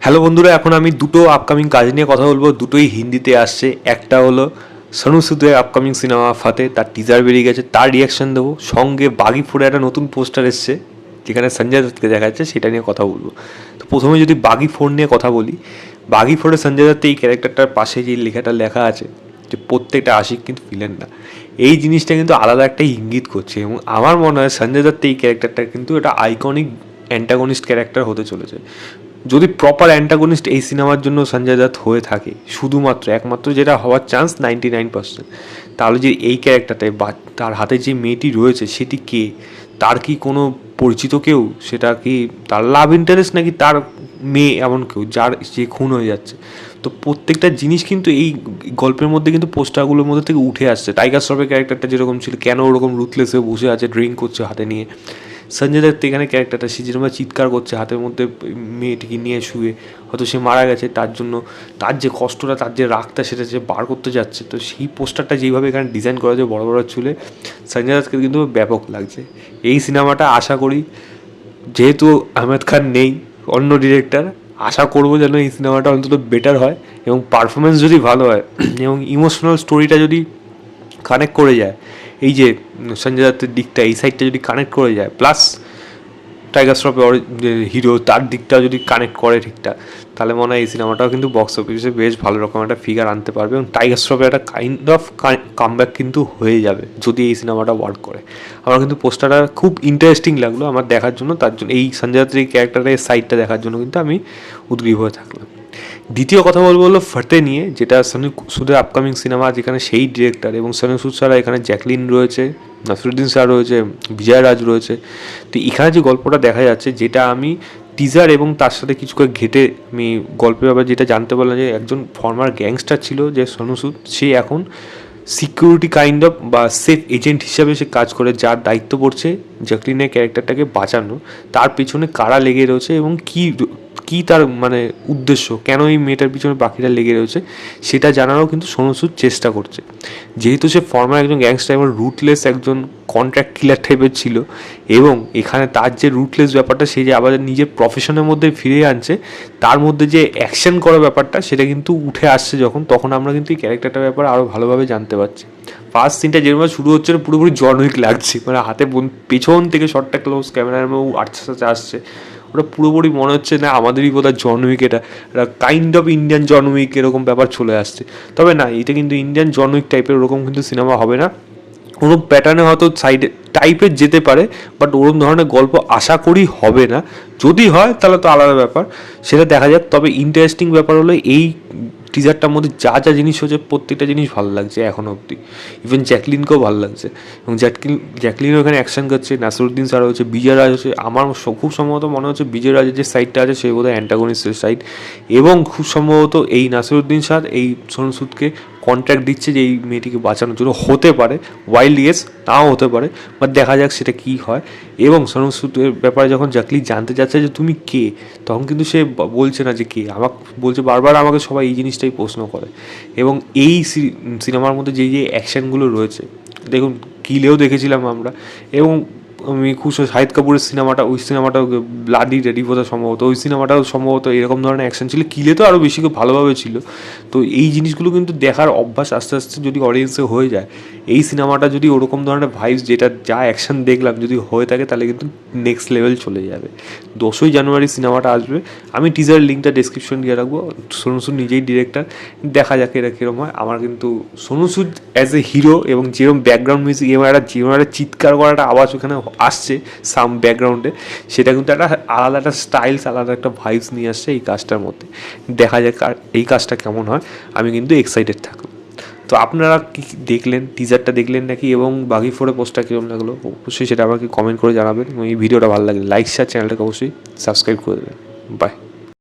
Hello বন্ধুরা, এখন আমি দুটো আপকামিং কাজ নিয়ে কথা বলবো। দুটোই হিন্দিতে আসছে। একটা হলো সনু সুদের আপকামিং সিনেমা ফাতে, তার টিজার বেরিয়ে গেছে, তার রিয়াকশন দেবো। সঙ্গে বাগি ফোরে একটা নতুন পোস্টার এসছে যেখানে সঞ্জয় দত্তকে দেখা যাচ্ছে, সেটা নিয়ে কথা বলবো। তো প্রথমে যদি বাগি ফোর নিয়ে কথা বলি, বাগি ফোরে সঞ্জয় দত্ত এই ক্যারেক্টারটার পাশে যে লেখাটা লেখা আছে যে প্রত্যেকটা আশিক কিন্তু ভিলেন না, এই জিনিসটা কিন্তু আলাদা একটা ইঙ্গিত করছে। এবং আমার মনে হয় সঞ্জয় দত্ত এই ক্যারেক্টারটা কিন্তু একটা আইকনিক অ্যান্টাগনিস্ট ক্যারেক্টার হতে চলেছে। যদি প্রপার অ্যান্টাগনিস্ট এই সিনেমার জন্য সঞ্জয় দত্ত হয়ে থাকে, শুধুমাত্র একমাত্র যেটা হওয়ার চান্স 99%, তাহলে যে এই ক্যারেক্টারটায় বা তার হাতে যে মেয়েটি রয়েছে সেটি কে, তার কি কোনো পরিচিত কেউ, সেটা কি তার লাভ ইন্টারেস্ট নাকি তার মেয়ে এমন কেউ যার যে খুন হয়ে যাচ্ছে। তো প্রত্যেকটা জিনিস কিন্তু এই গল্পের মধ্যে কিন্তু পোস্টারগুলোর মধ্যে থেকে উঠে আসছে। টাইগার শ্রফের ক্যারেক্টারটা যেরকম ছিল, কেন ওরকম রুথলেস হয়ে বসে আছে, ড্রিঙ্ক করছে হাতে নিয়ে। সঞ্জয় দত্ত এখানে ক্যারেক্টারটা সে যেরকম চিৎকার করছে হাতের মধ্যে মেয়েটিকে নিয়ে শুয়ে, হয়তো সে মারা গেছে, তার জন্য তার যে কষ্টটা, তার যে রাগটা, সেটা যে বার করতে যাচ্ছে। তো সেই পোস্টারটা যেইভাবে এখানে ডিজাইন করা যায় বড় বড় চুলে, সঞ্জয় দত্তকে কিন্তু ব্যাপক লাগছে। এই সিনেমাটা আশা করি, যেহেতু আহমেদ খান নেই, অন্য ডিরেক্টর, আশা করবো যেন এই সিনেমাটা অন্তত বেটার হয় এবং পারফরমেন্স যদি ভালো হয় এবং ইমোশনাল স্টোরিটা যদি কানেক্ট করে যায়, এই যে সঞ্জয় দত্তের দিকটা, এই সাইডটা যদি কানেক্ট করে যায়, প্লাস টাইগার শ্রফের যে হিরো, তার দিকটা যদি কানেক্ট করে ঠিকঠাক, তাহলে মনে হয় এই সিনেমাটাও কিন্তু বক্স অফিসে বেশ ভালো রকম একটা ফিগার আনতে পারবে এবং টাইগার শ্রফের একটা কাইন্ড অফ কামব্যাক কিন্তু হয়ে যাবে যদি এই সিনেমাটা ওয়ার্ক করে। আমার কিন্তু পোস্টারটা খুব ইন্টারেস্টিং লাগলো আমার দেখার জন্য, তার জন্য এই সঞ্জয় দত্তের ক্যারেক্টারের সাইডটা দেখার জন্য কিন্তু আমি উদ্গ্রীব হয়ে থাকলাম। দ্বিতীয় কথা বলবো হলো ফতে নিয়ে, যেটা সনু সুদের আপকামিং সিনেমা, যেখানে সেই ডিরেক্টর এবং সনু সুদ ছাড়া এখানে জ্যাকলিন রয়েছে, নাসিরুদ্দিন স্যার রয়েছে, বিজয় রাজ রয়েছে। তো এখানে যে গল্পটা দেখা যাচ্ছে, যেটা আমি টিজার এবং তার সাথে কিছু ঘেটে আমি গল্পের ব্যাপারে যেটা জানতে পারলাম, যে একজন ফর্মার গ্যাংস্টার ছিল যে সনু সুদ, সে এখন সিকিউরিটি কাইন্ড অফ বা সেফ এজেন্ট হিসাবে সে কাজ করে, যার দায়িত্ব পড়ছে জ্যাকলিনের ক্যারেক্টারটাকে বাঁচানো। তার পেছনে কারা লেগে রয়েছে এবং কী তার মানে উদ্দেশ্য, কেন এই মেয়েটার পিছনে বাকিরা লেগে রয়েছে, সেটা জানারও কিন্তু সনু সুদ চেষ্টা করছে। যেহেতু সে ফর্মার একজন গ্যাংস্টার এবং রুটলেস একজন কন্ট্রাক্ট কিলার টাইপের ছিল, এবং এখানে তার যে রুটলেস ব্যাপারটা, সে যে আবার নিজের প্রফেশনের মধ্যে ফিরে আনছে, তার মধ্যে যে অ্যাকশন করার ব্যাপারটা, সেটা কিন্তু উঠে আসছে যখন, তখন আমরা কিন্তু এই ক্যারেক্টারটার ব্যাপারে আরও ভালোভাবে জানতে পারছি। ফার্স্ট সিনটা যেরকম শুরু হচ্ছে, পুরোপুরি জন উইক লাগছে, মানে হাতে পেছন থেকে শটটা ক্লোজ ক্যামেরার মধ্যে আস্তে আসছে, ওটা পুরোপুরি মনে হচ্ছে না আমাদেরই বোধহয় জন উইক, এটা kind of Indian John Wick এরকম ব্যাপার চলে আসছে। তবে না, এটা কিন্তু ইন্ডিয়ান জন উইক টাইপের ওরকম কিন্তু সিনেমা হবে না, ওরকম প্যাটার্নে হয়তো সাইডে টাইপের যেতে পারে, বাট ওরকম ধরনের গল্প আশা করি হবে না। যদি হয় তাহলে তো আলাদা ব্যাপার, সেটা দেখা যাক। তবে ইন্টারেস্টিং ব্যাপার হলো এই টিজারটার মধ্যে যা যা জিনিস হচ্ছে, প্রত্যেকটা জিনিস ভালো লাগছে এখনও অবধি। ইভেন জ্যাকলিনকেও ভালো লাগছে, এবং জ্যাকলিনও এখানে অ্যাকশন করছে, নাসিরুদ্দিন স্যার হচ্ছে, বিজয় রাজ হচ্ছে। আমার খুব সম্ভবত মনে হচ্ছে বিজয় রাজের যে সাইডটা আছে সে বোধহয় অ্যান্টাগনিস্টের সাইড, এবং খুব সম্ভবত এই নাসিরুদ্দিন স্যার এই সনু সুদকে কন্ট্রাক্ট দিচ্ছে যে এই মেয়েটিকে বাঁচানোর জন্য। হতে পারে ওয়াইল্ড ইয়েস, নাও হতে পারে, বাট দেখা যাক সেটা কী হয়। এবং সনু সুদের ব্যাপারে যখন জ্যাকলিন জানতে চাচ্ছে যে তুমি কে, তখন কিন্তু সে বলছে না যে কে, আমাকে বলছে বারবার, আমাকে সবাই এই জিনিসটাই প্রশ্ন করে। এবং এই সিনেমার মধ্যে যে যে অ্যাকশানগুলো রয়েছে, দেখুন কিলেও দেখেছিলাম আমরা, এবং আমি খুব শাহিদ কাপুরের সিনেমাটা, ওই সিনেমাটাও ব্লাডি রেডি বোধহয় সম্ভবত, ওই সিনেমাটাও সম্ভবত এরকম ধরনের অ্যাকশন ছিল। কিলে তো আরও বেশি ভালোভাবে ছিল। তো এই জিনিসগুলো কিন্তু দেখার অভ্যাস আস্তে আস্তে যদি অডিয়েন্সে হয়ে যায়, এই সিনেমাটা যদি ওরকম ধরনের ভাইবস, যেটা যা অ্যাকশন দেখলাম যদি হয়ে থাকে, তাহলে কিন্তু নেক্সট লেভেল চলে যাবে। 10ই জানুয়ারি সিনেমাটা আসবে। আমি টিজার লিঙ্কটা ডেসক্রিপশন দিয়ে রাখবো। সনু সুদ নিজেই ডিরেক্টর, দেখা যাক এরা কীরকম হয়। আমার কিন্তু সনু সুদ অ্যাজ এ হিরো, এবং যেরকম ব্যাকগ্রাউন্ড মিউজিক এবং একটা যেরকম একটা চিৎকার করা একটা আওয়াজ ওখানে আসছে সাম ব্যাকগ্রাউন্ডে, সেটা কিন্তু একটা আলাদা একটা স্টাইলস, আলাদা একটা ভাইবস নিয়ে আসছে এই কাজটার মধ্যে। দেখা যাক আর এই কাজটা কেমন হয়, আমি কিন্তু এক্সাইটেড থাকলাম। তো আপনারা কি দেখলেন, টিজারটা দেখলেন নাকি, এবং বাগি ফোরে পোস্টটা কীরকম লাগলো, অবশ্যই সেটা আমাকে কমেন্ট করে জানাবেন। এবং এই ভিডিওটা ভালো লাগলে লাইক শেয়ার, চ্যানেলটাকে অবশ্যই সাবস্ক্রাইব করে দেবেন। বাই।